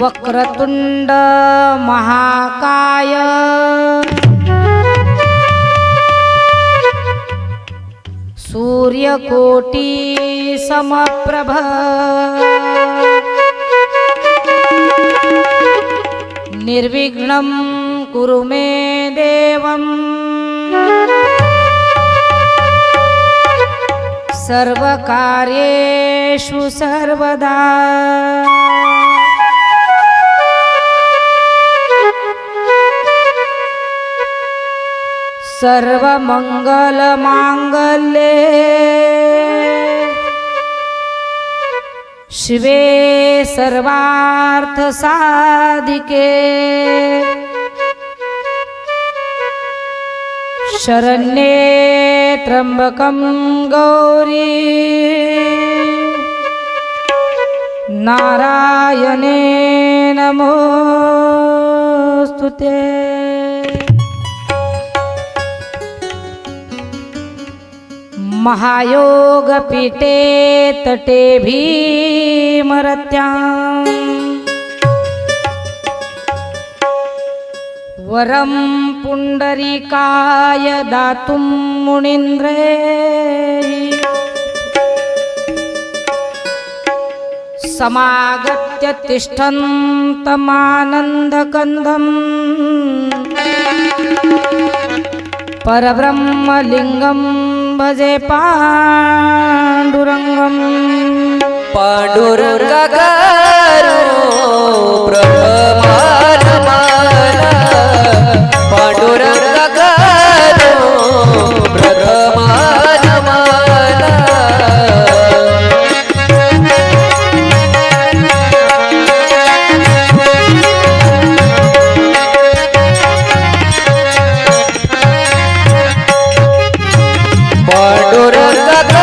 वक्रतुंड महाकाय सूर्यकोटी समप्रभ निर्विघ्नं कुरु मे देवं सर्वकार्येषु सर्वदा सर्वमंगलमांगल्ये शिवे सर्वार्थसाधिके शरण्ये त्र्यंबकं गौरी नारायणे नमोस्तुते। महायोगपीठे तटे भीमरत्यां वरं पुंडरीकाय दातुं मुनीन्द्रे समागत्य तिष्ठन्तमानन्दकन्दं परब्रह्मलिङ्गं भजे पांडुरंगम। पांडुरंगागारो प्रथमानमाला पांडुरंगागारो प्रथमानमाला पांडुरंगागारो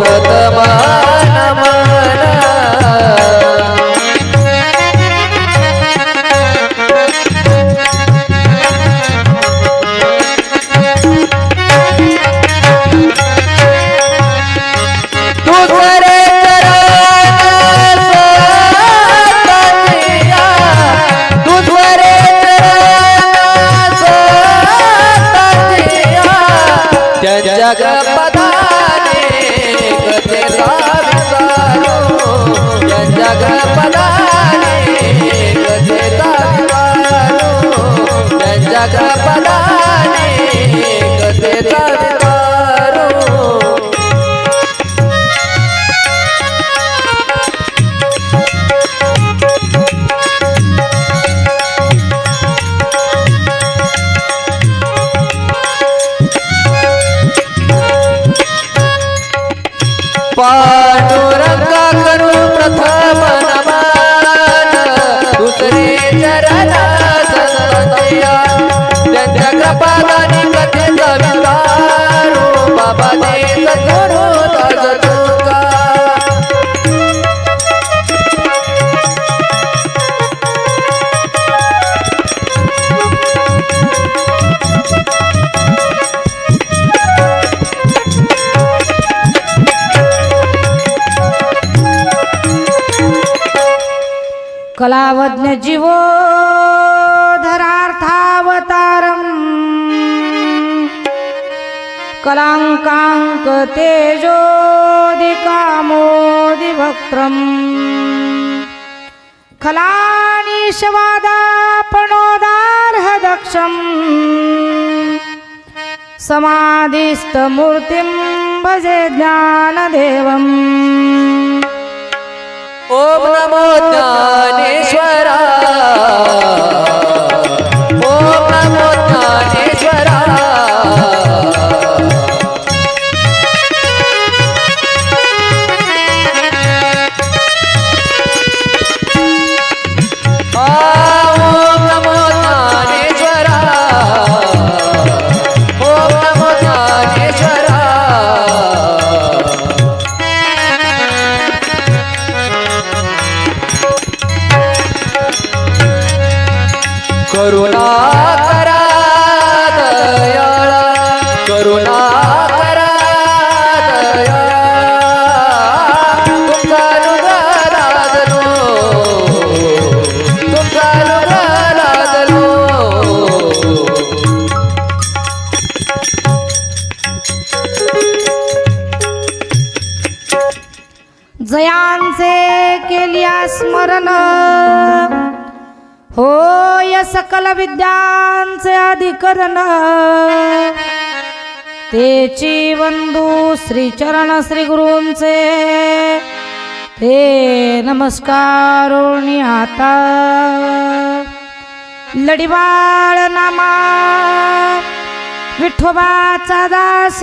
प्रथमानमाला तुझरे जगपदाने कथे ताविवारो जगपदाने कथे ताविवारो जगपदाने कथे ताविवारो पांडुरंगागारो प्रथम नमन दुसरे चरण संतया त्यांच्या कृपादानी कथेचा विस्तारो बाबा दे सद्गुरु दास तुका कलावज्ञ जीवो धरार्थावतारं कलांकांक तेजोदिकामोदिवक्त्रं खलानिशवादापणोदार्हदक्षं समाधिस्थमूर्तिं भजे ज्ञानदेवम्। ओम नमो ज्ञानेश्वरा ओम नमो ज्ञानेश्वरा ओम नमो ज्ञानेश्वरा ओम नमो ज्ञानेश्वरा करुणा करा दयाळा करुणा करा स्मरण होय सकल विद्यांचे अधिकरण तेची वंदू श्रीचरण श्री गुरूंचे ते नमस्कारोनी आता लढीवाळ नामा विठोबाचा दास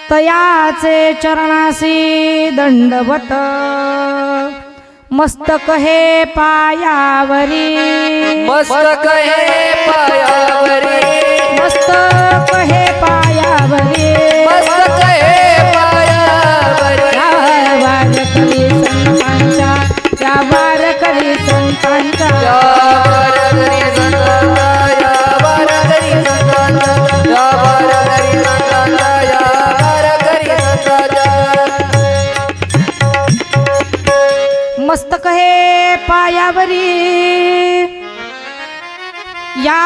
तयाचे चरणासी दंडवत मस्तक हे पायावरी मस्तक हे पायावरी मस्तक हे पायावरी मस्तक हे पायावरी या वारकरी संतांच्या या वारकरी संतांच्या या वारकरी संतांचा या वारकरी संतांचा या वारकरी संतांचा या वारकरी संतांचा मस्तक हे पायावरी या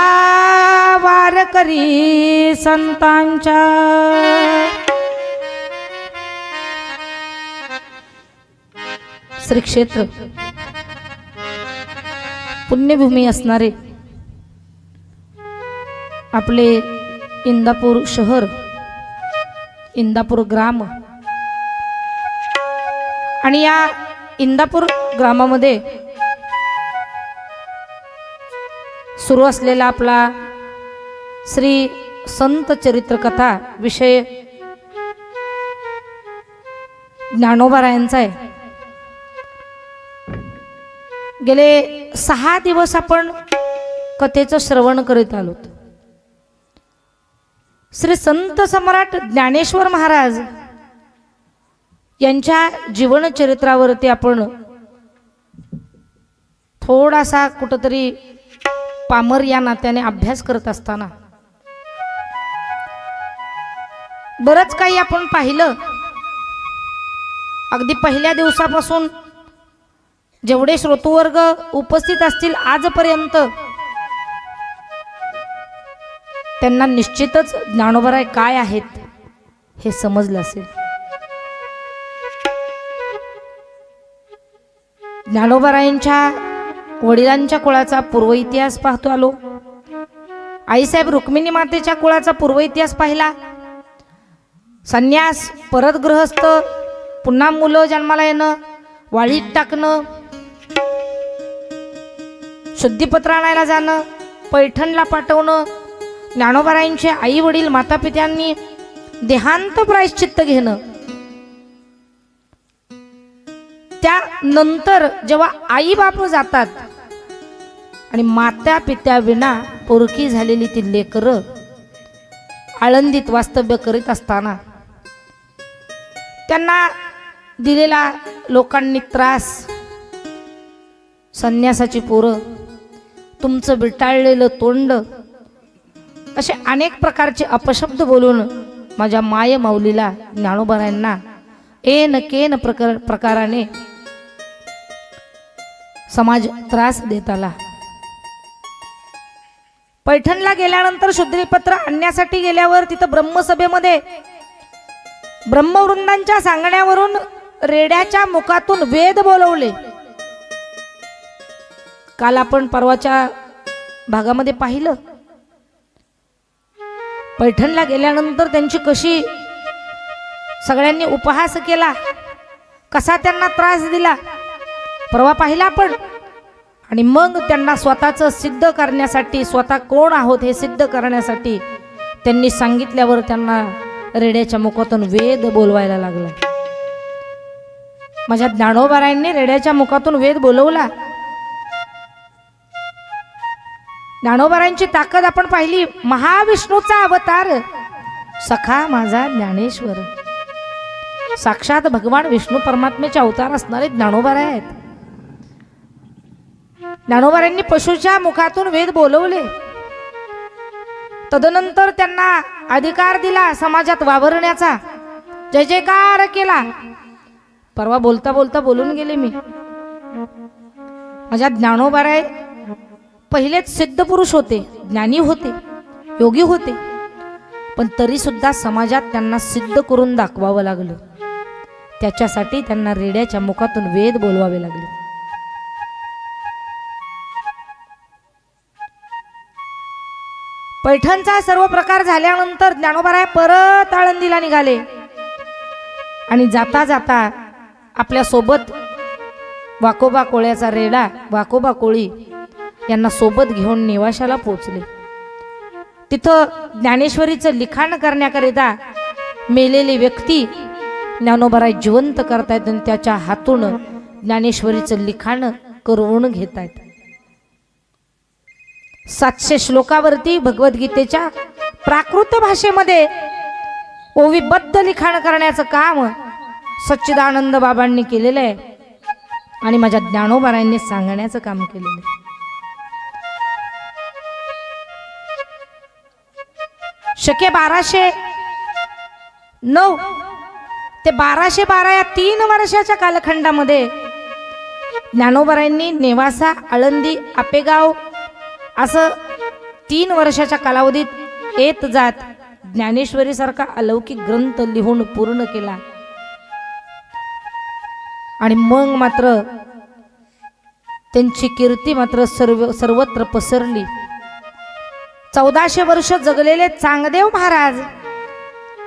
वारकरी संतांच्या श्री क्षेत्र पुण्यभूमी असणारे आपले इंदापूर शहर इंदापूर ग्राम आणि या इंदापूर ग्रामामध्ये सुरू असलेला आपला श्री संत चरित्र कथा विषय ज्ञानोबारायांचा आहे. गेले 6 दिवस आपण कथेचं श्रवण करीत आलो. श्री संत सम्राट ज्ञानेश्वर महाराज यांच्या जीवनचरित्रावरती आपण थोडासा कुठंतरी पामर या नात्याने अभ्यास करत असताना बरंच काही आपण पाहिलं. अगदी पहिल्या दिवसापासून जेवढे श्रोतृवर्ग उपस्थित असतील आजपर्यंत त्यांना निश्चितच ज्ञानोबराय काय आहेत हे समजलं असेल. ज्ञानोबरायांच्या वडिलांच्या कुळाचा पूर्व इतिहास पाहतो आलो. आईसाहेब रुक्मिणी मातेच्या कुळाचा पूर्व इतिहास पाहिला. संन्यास, परत गृहस्थ, पुन्हा मुलं जन्माला येणं, वाळीत टाकणं, शुद्धीपत्र आणायला जाणं, पैठणला पाठवणं, ज्ञानोबरायांचे आई वडील माता पित्यांनी देहांत प्रायश्चित्त घेणं. त्यानंतर जेव्हा आई बाप जातात आणि माता पित्या विना पोरकी झालेली ती लेकरं आळंदीत वास्तव्य करीत असताना त्यांना दिलेला लोकांनी त्रास, संन्यासाची पोरं, तुमचं बिटाळलेलं तोंड, असे अनेक प्रकारचे अपशब्द बोलून माझ्या माय माऊलीला ज्ञानोबरायांना एन केन प्रकाराने समाज त्रास देत आला. पैठणला गेल्यानंतर शुद्धीपत्र आणण्यासाठी गेल्यावर तिथं ब्रह्मसभेमध्ये ब्रह्मवृंदांच्या सांगण्यावरून रेड्याच्या मुखातून वेद बोलवले. काल आपण परवाच्या भागामध्ये पाहिलं. पैठणला गेल्यानंतर त्यांची कशी सगळ्यांनी उपहास केला, कसा त्यांना त्रास दिला परवा पाहिला आपण. आणि मग त्यांना स्वतःचं सिद्ध करण्यासाठी, स्वतः कोण आहोत हे सिद्ध करण्यासाठी त्यांनी सांगितल्यावर त्यांना रेड्याच्या मुखातून वेद बोलवायला लागला. माझ्या ज्ञानोबरायांनी रेड्याच्या मुखातून वेद बोलवला. ज्ञानोबरायांची ताकद आपण पाहिली. महाविष्णूचा अवतार सखा माझा ज्ञानेश्वर, साक्षात भगवान विष्णू परमात्म्याचे अवतार असणारे ज्ञानोबराय आहेत. ज्ञानोबरायांनी पशुच्या मुखातून वेद बोलवले. तदनंतर त्यांना अधिकार दिला समाजात वावरण्याचा, जय जयकार केला. परवा बोलता बोलता बोलून गेले मी. माझ्या ज्ञानोबराय पहिलेच सिद्ध पुरुष होते, ज्ञानी होते, योगी होते, पण तरी सुद्धा समाजात त्यांना सिद्ध करून दाखवावं लागलं. त्याच्यासाठी त्यांना रेड्याच्या मुखातून वेद बोलवावे लागले. पैठणचा सर्व प्रकार झाल्यानंतर ज्ञानोबाराय परत आळंदीला निघाले आणि जाता जाता आपल्या सोबत वाकोबा कोळ्याचा रेडा वाकोबा कोळी यांना सोबत घेऊन नेवाशाला पोहोचले. तिथं ज्ञानेश्वरीचं लिखाण करण्याकरिता मेलेली व्यक्ती ज्ञानोबाराय जिवंत करतायत आणि त्याच्या हातून ज्ञानेश्वरीचं लिखाण करून घेतायत. 700 श्लोकावरती भगवद्गीतेच्या प्राकृत भाषेमध्ये ओवीबद्ध लिखाण करण्याचं काम सच्चिदानंद बाबांनी केलेलं आहे आणि माझ्या ज्ञानोबारायांनी सांगण्याचं काम केलेलं आहे. शके 1209 ते 1212 या 3 वर्षाच्या कालखंडामध्ये ज्ञानोबारायांनी नेवासा, आळंदी, आपेगाव असं 3 वर्षाच्या कालावधीत येत जात ज्ञानेश्वरी सारखा अलौकिक ग्रंथ लिहून पूर्ण केला. आणि मग मात्र त्यांची कीर्ती मात्र सर्वत्र पसरली. 1400 वर्ष जगलेले चांगदेव महाराज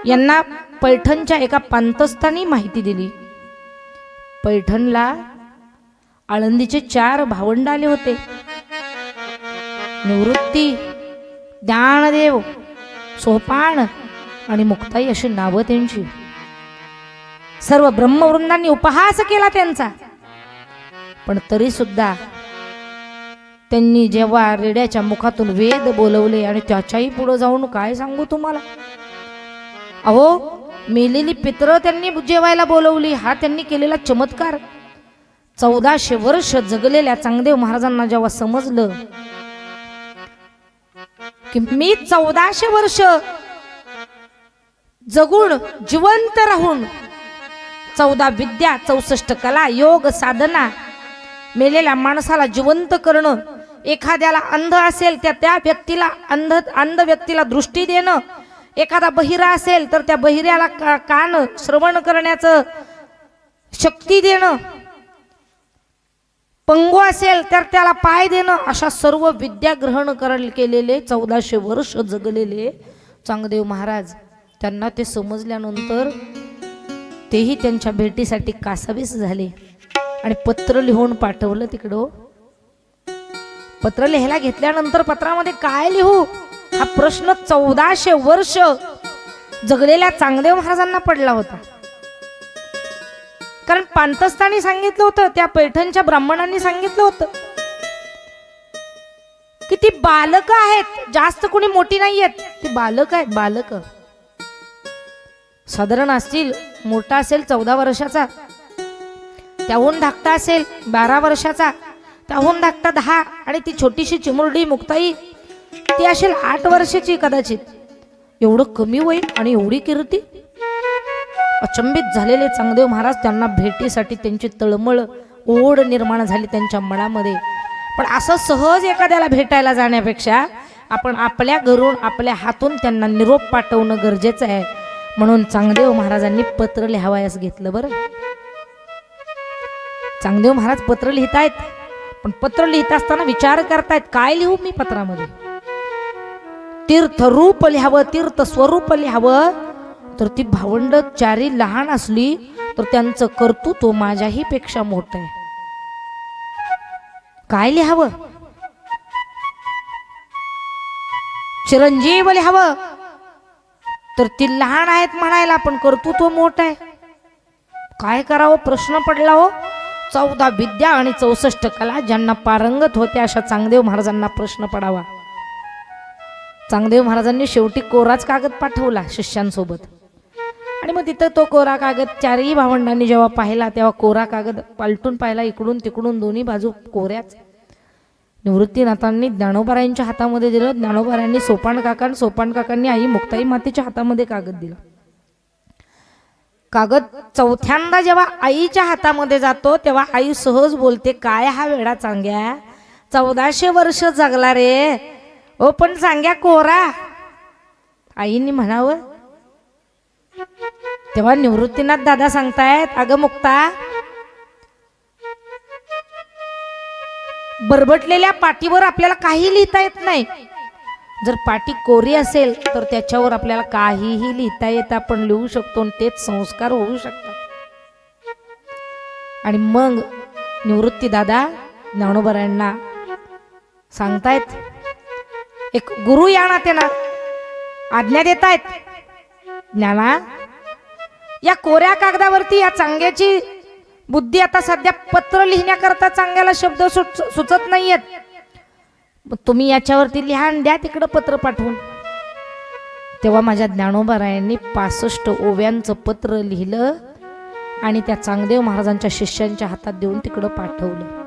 यांना पैठणच्या एका पांतस्थानी माहिती दिली. पैठणला आळंदीचे 4 भावंड आले होते. निवृत्ती, ज्ञानदेव, सोपान आणि मुक्ताई अशी नावं त्यांची. सर्व ब्रह्मवृंदांनी उपहास केला त्यांचा. पण तरी सुद्धा त्यांनी जेव्हा रेड्याच्या मुखातून वेद बोलवले आणि त्याच्याही पुढे जाऊन काय सांगू तुम्हाला, अहो मेलेली पितरं त्यांनी जेवायला बोलवली. हा त्यांनी केलेला चमत्कार. 1400 वर्ष जगलेल्या चांगदेव महाराजांना जेव्हा समजलं की मी 1400 वर्ष जगून जिवंत राहून 14 विद्या, 64 कला, योग, साधना, मेलेल्या माणसाला जिवंत करणं, एखाद्याला अंध असेल त्या व्यक्तीला अंध व्यक्तीला दृष्टी देणं, एखादा बहिरा असेल तर त्या बहिऱ्याला कान श्रवण करण्याचं शक्ती देणं, पंगू असेल तर त्याला पाय देणं, अशा सर्व विद्या ग्रहण केलेले 1400 वर्ष जगलेले चांगदेव महाराज, त्यांना ते समजल्यानंतर तेही त्यांच्या भेटीसाठी कासावीस झाले आणि पत्र लिहून पाठवलं तिकडं. पत्र लिहायला घेतल्यानंतर पत्रामध्ये काय लिहू हा प्रश्न 1400 वर्ष जगलेल्या चांगदेव महाराजांना पडला होता. कारण पांतस्थानी सांगितलं होतं, त्या पैठणच्या ब्राह्मणांनी सांगितलं होतं की ती बालक आहेत, जास्त कोणी मोठी नाही आहेत, ती बालक आहेत. बालक साधारण असतील, मोठा असेल 14 वर्षाचा, त्याहून धाकटा असेल 12 वर्षाचा, त्याहून धाकटा 10, आणि ती छोटीशी चिमुरडी मुक्ताई ती असेल 8 वर्षाची कदाचित. एवढं कमी वय आणि एवढी कीर्ती. अचंबित झालेले चांगदेव महाराज त्यांना भेटीसाठी त्यांची तळमळ ओढ निर्माण झाली त्यांच्या मनामध्ये. पण असं सहज एखाद्याला भेटायला जाण्यापेक्षा आपण आपल्या घरून आपल्या हातून त्यांना निरोप पाठवणं गरजेचं आहे. म्हणून चांगदेव महाराजांनी पत्र लिहावयास घेतलं. बरं, चांगदेव महाराज पत्र लिहितायत, पण पत्र लिहित असताना विचार करतायत काय लिहू मी पत्रामध्ये. तीर्थरूप लिहावं, तीर्थ स्वरूप लिहावं, तर ती भावंड 4 लहान असली तर त्यांचं कर्तृत्व माझ्याही पेक्षा मोठं आहे. काय लिहावं? चिरंजीव लिहावं, तर ती लहान आहेत म्हणायला, पण कर्तृत्व मोठं आहे. काय करावं प्रश्न पडला हो. 14 विद्या आणि 64 कला ज्यांना पारंगत होत्या अशा चांगदेव महाराजांना प्रश्न पडावा. चांगदेव महाराजांनी शेवटी कोराच कागद पाठवला शिष्यांसोबत. आणि मग तिथं तो कोरा कागद 4ही भावंडांनी जेव्हा पाहिला तेव्हा कोरा कागद पालटून पाहिला, इकडून तिकडून दोन्ही बाजू कोऱ्याच. निवृत्तीनाथांनी ज्ञानोबारायांच्या हातामध्ये दिलं, ज्ञानोबारायांनी सोपान काकांनी आई मुक्ताई मातेच्या हातामध्ये कागद दिला. कागद चौथ्यांदा जेव्हा आईच्या हातामध्ये जातो तेव्हा आई सहज बोलते, काय हा वेडा चांग्या, 1400 वर्ष जगला रे, ओ पण सांग्या कोरा. आईने म्हणावं तेव्हा निवृत्तीनाथ दादा सांगतायत, अगं मुक्ता, बरबटलेल्या पाटीवर आपल्याला काही लिहिता येत नाही. जर पाटी कोरी असेल तर त्याच्यावर आपल्याला काहीही लिहिता येतं, आपण लिहू शकतो आणि तेच संस्कार होऊ शकतात. आणि मग निवृत्ती दादा ज्ञानोबरायांना सांगतायत, एक गुरु या नात्यानं आज्ञा देतायत, ज्ञाना, या कोऱ्या कागदावरती या चांग्याची बुद्धी आता सध्या पत्र लिहिण्याकरता चांगल्याला शब्द सुचत नाहीयेत, तुम्ही याच्यावरती लिहा आणि द्या तिकडं पत्र पाठवून. तेव्हा माझ्या ज्ञानोबारायांनी 65 ओव्यांचं पत्र लिहिलं आणि त्या चांगदेव महाराजांच्या शिष्यांच्या हातात देऊन तिकडं पाठवलं.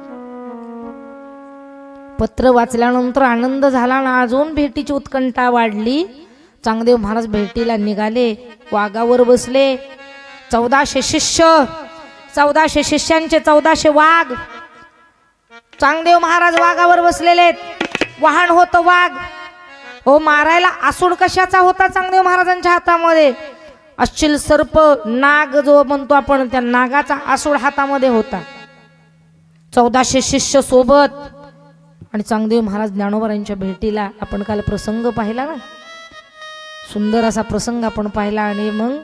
पत्र वाचल्यानंतर आनंद झाला ना, अजून भेटीची उत्कंठा वाढली. चांगदेव महाराज भेटीला निघाले, वाघावर बसले. 1400 शिष्य, 1400 शिष्यांचे 1400 वाघ. चांगदेव महाराज वाघावर बसलेले, वाहन होतं वाघ. हो, मारायला आसूड कशाचा होता चांगदेव महाराजांच्या हातामध्ये? अश्चिल सर्प, नाग जो म्हणतो आपण, त्या नागाचा आसूड हातामध्ये होता. 1400 शिष्य सोबत. आणि चांगदेव महाराज ज्ञानोबरांच्या भेटीला आपण काल प्रसंग पाहिला ना, सुंदर असा प्रसंग आपण पाहिला. आणि मग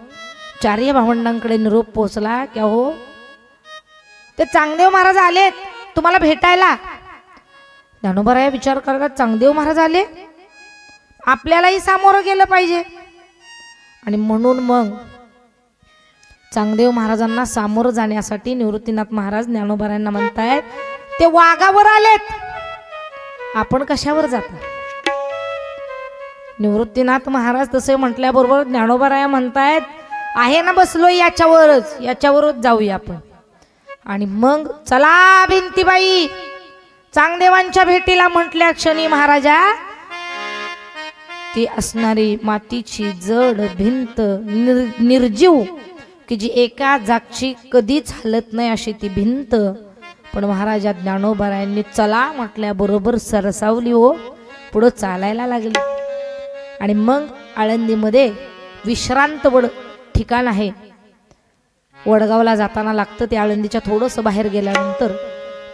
चारही भावंडांकडे निरोप पोहोचला की हो, ते चांगदेव महाराज आले तुम्हाला भेटायला. ज्ञानोबराया विचार करतात, चांगदेव महाराज आले, आपल्यालाही सामोरं गेलं पाहिजे. आणि म्हणून मग चांगदेव महाराजांना सामोरं जाण्यासाठी निवृत्तीनाथ महाराज ज्ञानोबरायांना म्हणतायत, ते वाघावर आलेत, आपण कशावर जाता? निवृत्तीनाथ महाराज तसे म्हटल्याबरोबर ज्ञानोबराया म्हणतायत, आहे ना बसलोय याच्यावरच जाऊया आपण. आणि मग चला भिंतीबाई, चांगदेवांच्या भेटीला म्हटल्या क्षणी महाराजा ती असणारी मातीची जड भिंत, निर्जीव, की जी एका जागची कधीच हलत नाही अशी ती भिंत. पण महाराजा ज्ञानोबरायांनी चला म्हटल्याबरोबर सरसावली, हो, पुढं चालायला लागली. आणि मग आळंदीमध्ये विश्रांत वड ठिकाण आहे, वडगावला जाताना लागतं, ते आळंदीच्या थोडंसं बाहेर गेल्यानंतर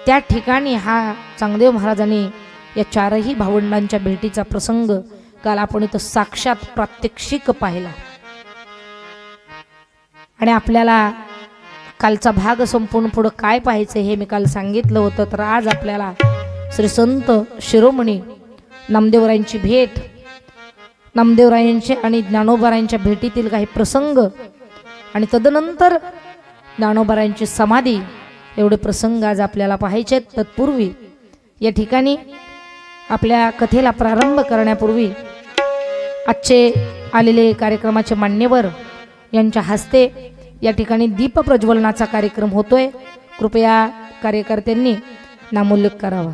त्या ठिकाणी हा चांगदेव महाराजांनी या चारही भावंडांच्या भेटीचा प्रसंग काल आपण इथं साक्षात प्रात्यक्षिक पाहिला. आणि आपल्याला कालचा भाग संपूर्ण पुढं काय पाहायचं हे मी काल सांगितलं होतं. तर आज आपल्याला श्री संत शिरोमणी नामदेवरायांची भेट, नामदेवरायांचे आणि ज्ञानोबरायांच्या भेटीतील काही प्रसंग आणि तदनंतर ज्ञानोबरायांची समाधी, एवढे प्रसंग आज आपल्याला पाहायचे. तत्पूर्वी या ठिकाणी आपल्या कथेला प्रारंभ करण्यापूर्वी आजचे आलेले कार्यक्रमाचे मान्यवर यांच्या हस्ते या ठिकाणी दीप प्रज्वलनाचा कार्यक्रम होतोय. कृपया कार्यकर्त्यांनी नामोल्लेख करावा.